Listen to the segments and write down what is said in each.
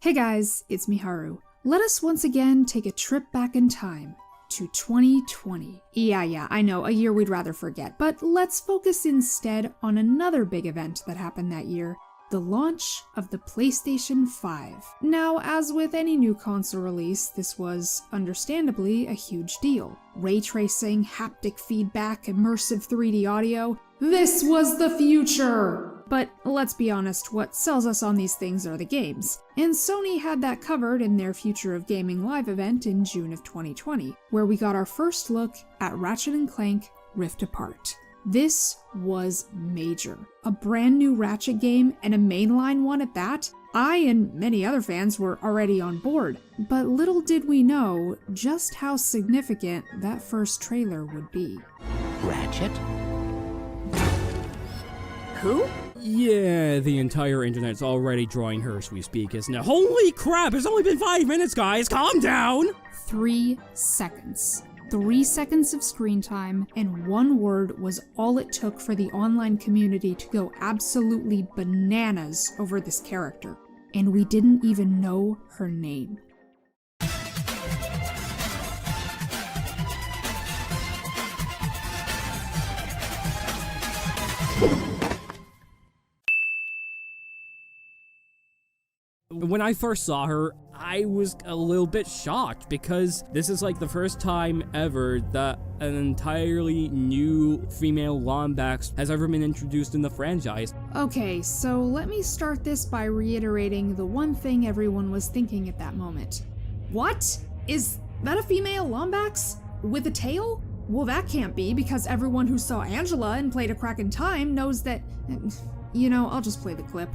Hey guys, it's Miharu. Let us once again take a trip back in time to 2020. Yeah, I know, a year we'd rather forget, but let's focus instead on another big event that happened that year, the launch of the PlayStation 5. Now, as with any new console release, this was understandably a huge deal. Ray tracing, haptic feedback, immersive 3D audio, this was the future! But let's be honest, what sells us on these things are the games. And Sony had that covered in their Future of Gaming Live event in June of 2020, where we got our first look at Ratchet & Clank Rift Apart. This was major. A brand new Ratchet game, and a mainline one at that? I and many other fans were already on board, but little did we know just how significant that first trailer would be. Ratchet? Who? Yeah, the entire internet's already drawing her as we speak, isn't it? Holy crap, it's only been 5 minutes, guys, calm down! 3 seconds. 3 seconds of screen time, and one word was all it took for the online community to go absolutely bananas over this character. And we didn't even know her name. When I first saw her, I was a little bit shocked because this is like the first time ever that an entirely new female Lombax has ever been introduced in the franchise. Okay, so let me start this by reiterating the one thing everyone was thinking at that moment. What? Is that a female Lombax? With a tail? Well, that can't be, because everyone who saw Angela and played A Crack in Time knows that... You know, I'll just play the clip.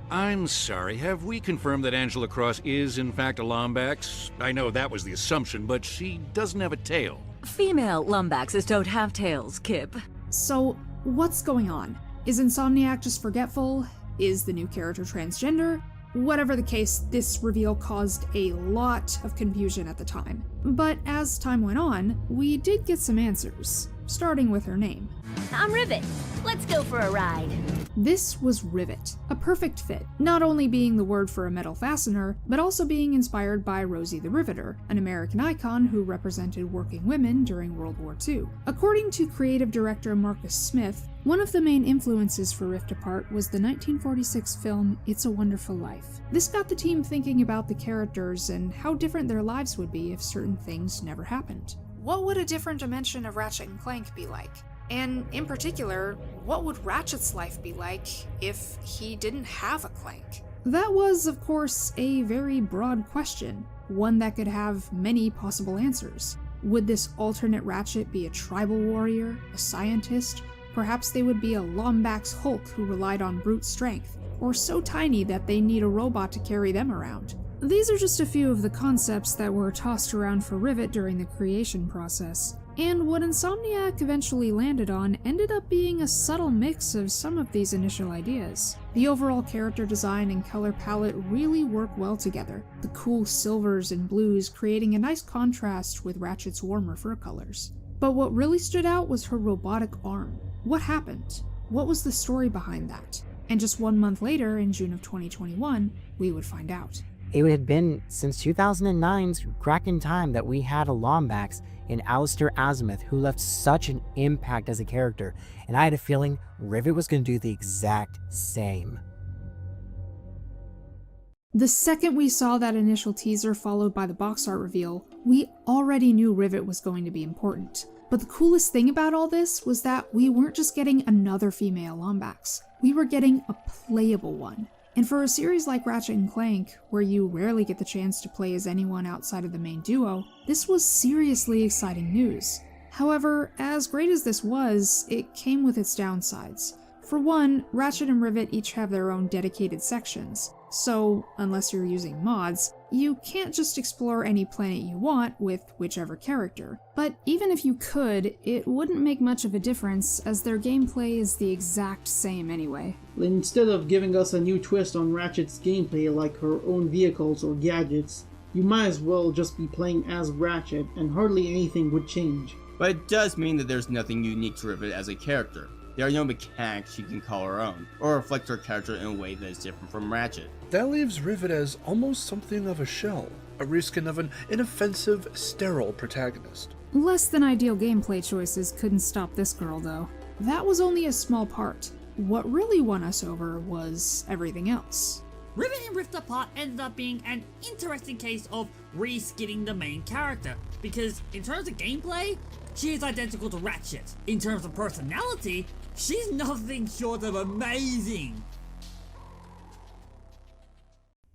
I'm sorry, have we confirmed that Angela Cross is in fact a Lombax? I know that was the assumption, but she doesn't have a tail. Female Lombaxes don't have tails, Kip. So, what's going on? Is Insomniac just forgetful? Is the new character transgender? Whatever the case, this reveal caused a lot of confusion at the time. But as time went on, we did get some answers, starting with her name. I'm Rivet. Let's go for a ride. This was Rivet, a perfect fit, not only being the word for a metal fastener, but also being inspired by Rosie the Riveter, an American icon who represented working women during World War II. According to creative director Marcus Smith, one of the main influences for Rift Apart was the 1946 film It's a Wonderful Life. This got the team thinking about the characters and how different their lives would be if certain things never happened. What would a different dimension of Ratchet & Clank be like? And in particular, what would Ratchet's life be like if he didn't have a Clank? That was, of course, a very broad question, one that could have many possible answers. Would this alternate Ratchet be a tribal warrior, a scientist? Perhaps they would be a Lombax Hulk who relied on brute strength, or so tiny that they need a robot to carry them around. These are just a few of the concepts that were tossed around for Rivet during the creation process. And what Insomniac eventually landed on ended up being a subtle mix of some of these initial ideas. The overall character design and color palette really work well together, the cool silvers and blues creating a nice contrast with Ratchet's warmer fur colors. But what really stood out was her robotic arm. What happened? What was the story behind that? And just 1 month later, in June of 2021, we would find out. It had been since 2009's Crack in Time that we had a Lombax in Alistair Azimuth who left such an impact as a character, and I had a feeling Rivet was going to do the exact same. The second we saw that initial teaser followed by the box art reveal, we already knew Rivet was going to be important. But the coolest thing about all this was that we weren't just getting another female Lombax, we were getting a playable one. And for a series like Ratchet & Clank, where you rarely get the chance to play as anyone outside of the main duo, this was seriously exciting news. However, as great as this was, it came with its downsides. For one, Ratchet and Rivet each have their own dedicated sections, so unless you're using mods, you can't just explore any planet you want with whichever character. But even if you could, it wouldn't make much of a difference, as their gameplay is the exact same anyway. Instead of giving us a new twist on Ratchet's gameplay like her own vehicles or gadgets, you might as well just be playing as Ratchet and hardly anything would change. But it does mean that there's nothing unique to Rivet as a character. There are no mechanics she can call her own, or reflect her character in a way that is different from Ratchet. That leaves Rivet as almost something of a shell, a reskin of an inoffensive, sterile protagonist. Less than ideal gameplay choices couldn't stop this girl, though. That was only a small part. What really won us over was everything else. Rivet and Rift Apart ended up being an interesting case of reskinning the main character, because in terms of gameplay, she is identical to Ratchet. In terms of personality, she's nothing short of amazing.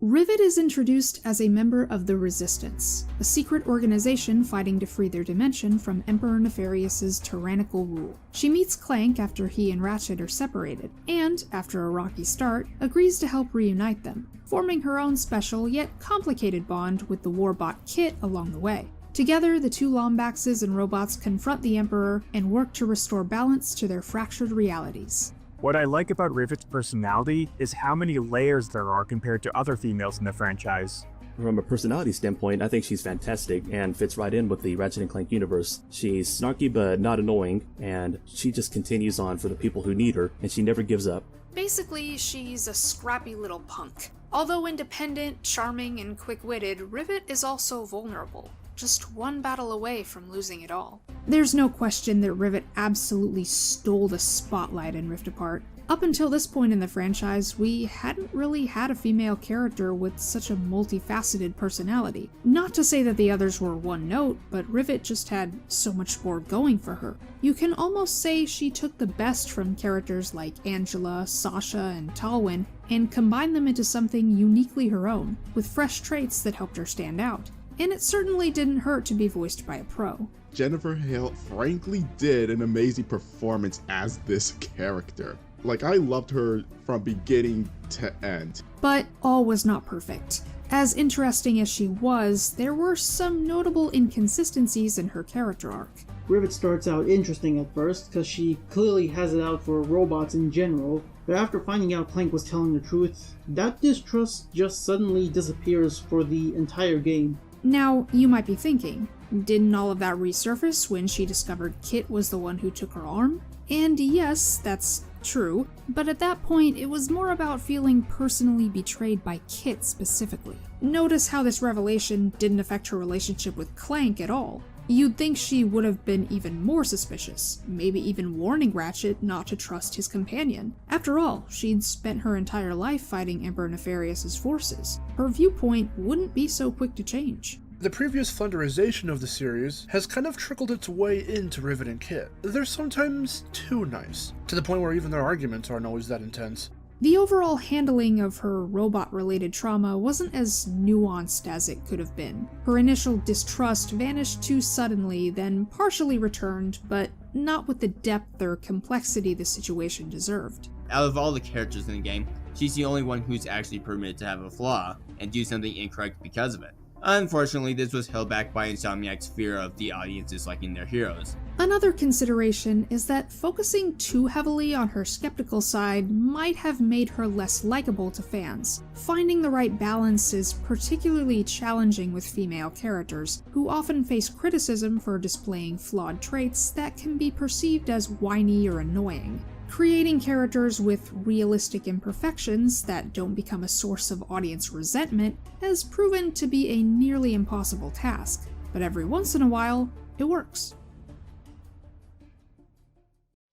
Rivet is introduced as a member of the Resistance, a secret organization fighting to free their dimension from Emperor Nefarious's tyrannical rule. She meets Clank after he and Ratchet are separated, and, after a rocky start, agrees to help reunite them, forming her own special yet complicated bond with the warbot Kit along the way. Together, the two Lombaxes and robots confront the Emperor and work to restore balance to their fractured realities. What I like about Rivet's personality is how many layers there are compared to other females in the franchise. From a personality standpoint, I think she's fantastic and fits right in with the Ratchet & Clank universe. She's snarky but not annoying, and she just continues on for the people who need her, and she never gives up. Basically, she's a scrappy little punk. Although independent, charming, and quick-witted, Rivet is also vulnerable. Just one battle away from losing it all. There's no question that Rivet absolutely stole the spotlight in Rift Apart. Up until this point in the franchise, we hadn't really had a female character with such a multifaceted personality. Not to say that the others were one note, but Rivet just had so much more going for her. You can almost say she took the best from characters like Angela, Sasha, and Talwyn, and combined them into something uniquely her own, with fresh traits that helped her stand out. And it certainly didn't hurt to be voiced by a pro. Jennifer Hale frankly did an amazing performance as this character. Like, I loved her from beginning to end. But all was not perfect. As interesting as she was, there were some notable inconsistencies in her character arc. Rivet starts out interesting at first, because she clearly has it out for robots in general, but after finding out Clank was telling the truth, that distrust just suddenly disappears for the entire game. Now, you might be thinking, didn't all of that resurface when she discovered Kit was the one who took her arm? And yes, that's true, but at that point it was more about feeling personally betrayed by Kit specifically. Notice how this revelation didn't affect her relationship with Clank at all. You'd think she would have been even more suspicious, maybe even warning Ratchet not to trust his companion. After all, she'd spent her entire life fighting Emperor Nefarious's forces. Her viewpoint wouldn't be so quick to change. The previous Thunderization of the series has kind of trickled its way into Rivet and Kit. They're sometimes too nice, to the point where even their arguments aren't always that intense. The overall handling of her robot-related trauma wasn't as nuanced as it could have been. Her initial distrust vanished too suddenly, then partially returned, but not with the depth or complexity the situation deserved. Out of all the characters in the game, she's the only one who's actually permitted to have a flaw, and do something incorrect because of it. Unfortunately, this was held back by Insomniac's fear of the audience disliking their heroes. Another consideration is that focusing too heavily on her skeptical side might have made her less likable to fans. Finding the right balance is particularly challenging with female characters, who often face criticism for displaying flawed traits that can be perceived as whiny or annoying. Creating characters with realistic imperfections that don't become a source of audience resentment has proven to be a nearly impossible task, but every once in a while, it works.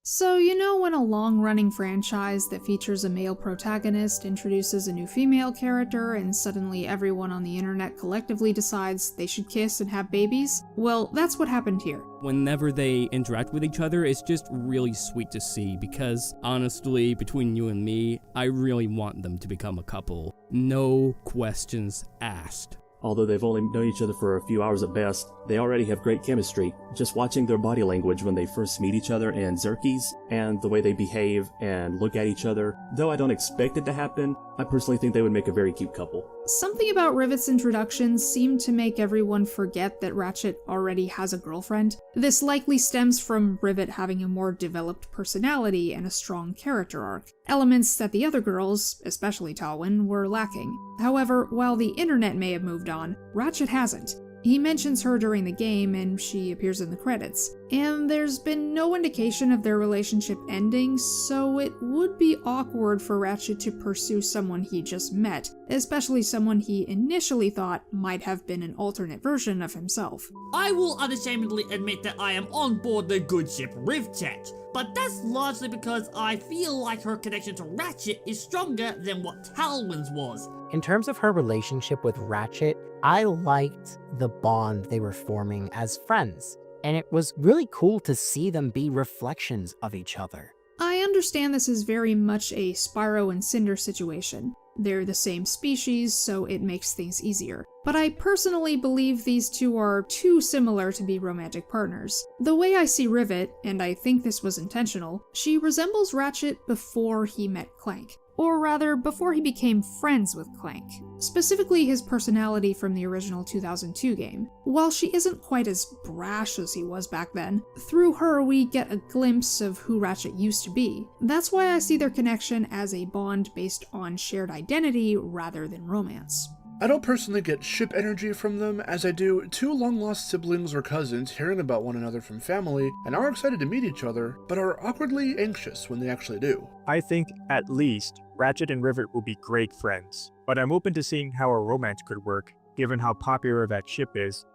So, you know when a long-running franchise that features a male protagonist introduces a new female character and suddenly everyone on the internet collectively decides they should kiss and have babies? Well, that's what happened here. Whenever they interact with each other, it's just really sweet to see because, honestly, between you and me, I really want them to become a couple. No questions asked. Although they've only known each other for a few hours at best, they already have great chemistry. Just watching their body language when they first meet each other in Xerkes, and the way they behave and look at each other, though I don't expect it to happen, I personally think they would make a very cute couple. Something about Rivet's introduction seemed to make everyone forget that Ratchet already has a girlfriend. This likely stems from Rivet having a more developed personality and a strong character arc, elements that the other girls, especially Talwyn, were lacking. However, while the internet may have moved on, Ratchet hasn't. He mentions her during the game, and she appears in the credits. And there's been no indication of their relationship ending, so it would be awkward for Ratchet to pursue someone he just met, especially someone he initially thought might have been an alternate version of himself. I will unashamedly admit that I am on board the good ship Rivet, but that's largely because I feel like her connection to Ratchet is stronger than what Talwyn's was. In terms of her relationship with Ratchet, I liked the bond they were forming as friends, and it was really cool to see them be reflections of each other. I understand this is very much a Spyro and Cinder situation. They're the same species, so it makes things easier. But I personally believe these two are too similar to be romantic partners. The way I see Rivet, and I think this was intentional, she resembles Ratchet before he met Clank. Or rather, before he became friends with Clank. Specifically his personality from the original 2002 game. While she isn't quite as brash as he was back then, through her we get a glimpse of who Ratchet used to be. That's why I see their connection as a bond based on shared identity rather than romance. I don't personally get ship energy from them, as I do two long-lost siblings or cousins hearing about one another from family and are excited to meet each other, but are awkwardly anxious when they actually do. I think, at least, Ratchet and Rivet will be great friends, but I'm open to seeing how a romance could work, given how popular that ship is.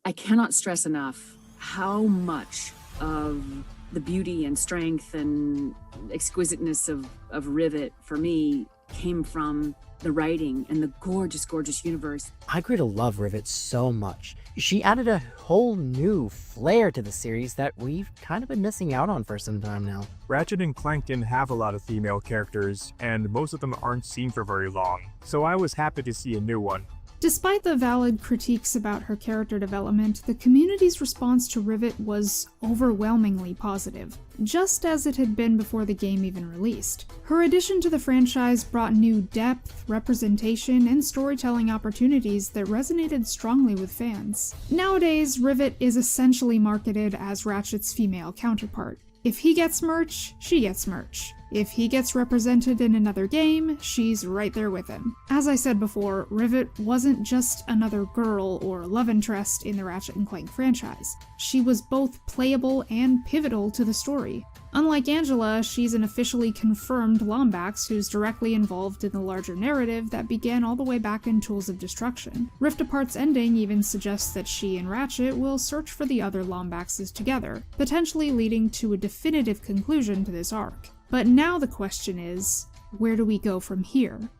I cannot stress enough how much of the beauty and strength and exquisiteness of Rivet, for me, came from the writing and the gorgeous, gorgeous universe. I grew to love Rivet so much. She added a whole new flair to the series that we've kind of been missing out on for some time now. Ratchet and Clank didn't have a lot of female characters, and most of them aren't seen for very long, so I was happy to see a new one. Despite the valid critiques about her character development, the community's response to Rivet was overwhelmingly positive, just as it had been before the game even released. Her addition to the franchise brought new depth, representation, and storytelling opportunities that resonated strongly with fans. Nowadays, Rivet is essentially marketed as Ratchet's female counterpart. If he gets merch, she gets merch. If he gets represented in another game, she's right there with him. As I said before, Rivet wasn't just another girl or love interest in the Ratchet & Clank franchise. She was both playable and pivotal to the story. Unlike Angela, she's an officially confirmed Lombax who's directly involved in the larger narrative that began all the way back in Tools of Destruction. Rift Apart's ending even suggests that she and Ratchet will search for the other Lombaxes together, potentially leading to a definitive conclusion to this arc. But now the question is, where do we go from here?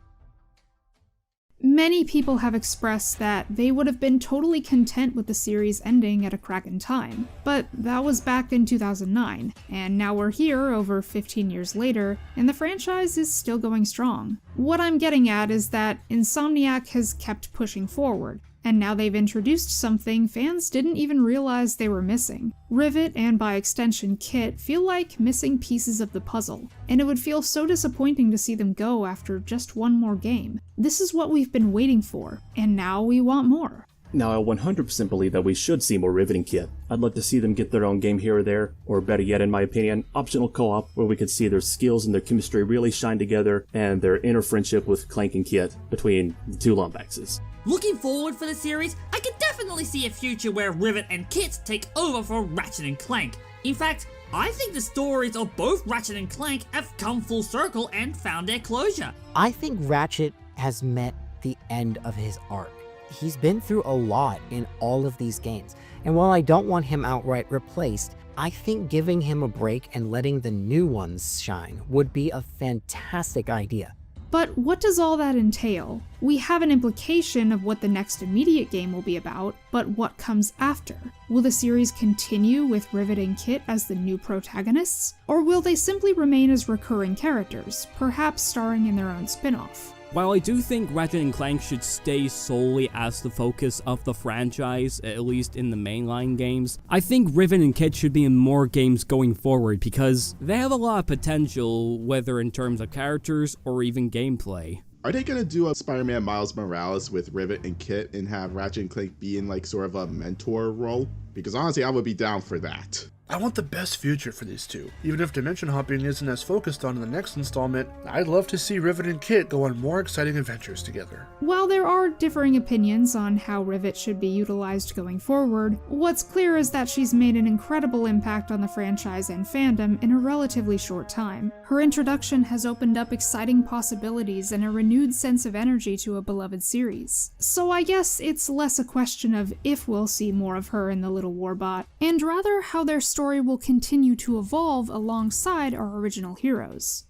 Many people have expressed that they would have been totally content with the series ending at a crack in time, but that was back in 2009, and now we're here over 15 years later, and the franchise is still going strong. What I'm getting at is that Insomniac has kept pushing forward, and now they've introduced something fans didn't even realize they were missing. Rivet, and by extension Kit, feel like missing pieces of the puzzle, and it would feel so disappointing to see them go after just one more game. This is what we've been waiting for, and now we want more. Now, I 100% believe that we should see more Rivet and Kit. I'd love to see them get their own game here or there, or better yet, in my opinion, optional co-op where we could see their skills and their chemistry really shine together, and their inner friendship with Clank and Kit between the two Lombaxes. Looking forward for the series, I could definitely see a future where Rivet and Kit take over for Ratchet and Clank. In fact, I think the stories of both Ratchet and Clank have come full circle and found their closure. I think Ratchet has met the end of his arc. He's been through a lot in all of these games, and while I don't want him outright replaced, I think giving him a break and letting the new ones shine would be a fantastic idea. But what does all that entail? We have an implication of what the next immediate game will be about, but what comes after? Will the series continue with Rivet and Kit as the new protagonists? Or will they simply remain as recurring characters, perhaps starring in their own spin-off? While I do think Ratchet & Clank should stay solely as the focus of the franchise, at least in the mainline games, I think Rivet and Kit should be in more games going forward because they have a lot of potential, whether in terms of characters or even gameplay. Are they gonna do a Spider-Man Miles Morales with Rivet and Kit and have Ratchet and Clank be in like sort of a mentor role? Because honestly, I would be down for that. I want the best future for these two. Even if dimension hopping isn't as focused on in the next installment, I'd love to see Rivet and Kit go on more exciting adventures together. While there are differing opinions on how Rivet should be utilized going forward, what's clear is that she's made an incredible impact on the franchise and fandom in a relatively short time. Her introduction has opened up exciting possibilities and a renewed sense of energy to a beloved series. So I guess it's less a question of if we'll see more of her in the Little Warbot, and rather how their story will continue to evolve alongside our original heroes.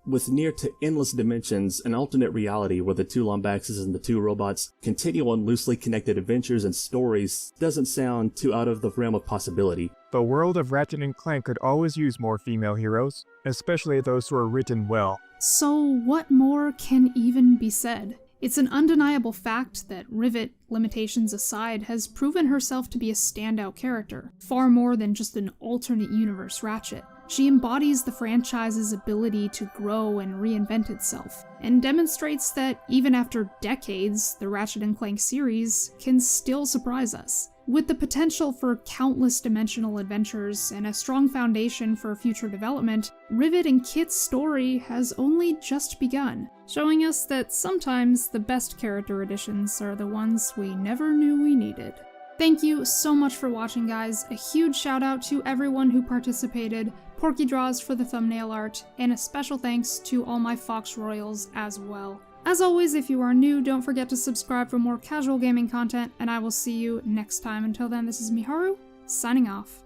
With near to endless dimensions, an alternate reality where the two Lombaxes and the two robots continue on loosely connected adventures and stories doesn't sound too out of the realm of possibility. The world of Ratchet and Clank could always use more female heroes, especially those who are written well. So what more can even be said? It's an undeniable fact that Rivet, limitations aside, has proven herself to be a standout character, far more than just an alternate universe Ratchet. She embodies the franchise's ability to grow and reinvent itself, and demonstrates that even after decades, the Ratchet and Clank series can still surprise us. With the potential for countless dimensional adventures and a strong foundation for future development, Rivet and Kit's story has only just begun, showing us that sometimes the best character additions are the ones we never knew we needed. Thank you so much for watching, guys. A huge shout out to everyone who participated, PorkyDraws for the thumbnail art, and a special thanks to all my Fox Royals as well. As always, if you are new, don't forget to subscribe for more casual gaming content, and I will see you next time. Until then, this is Miharu, signing off.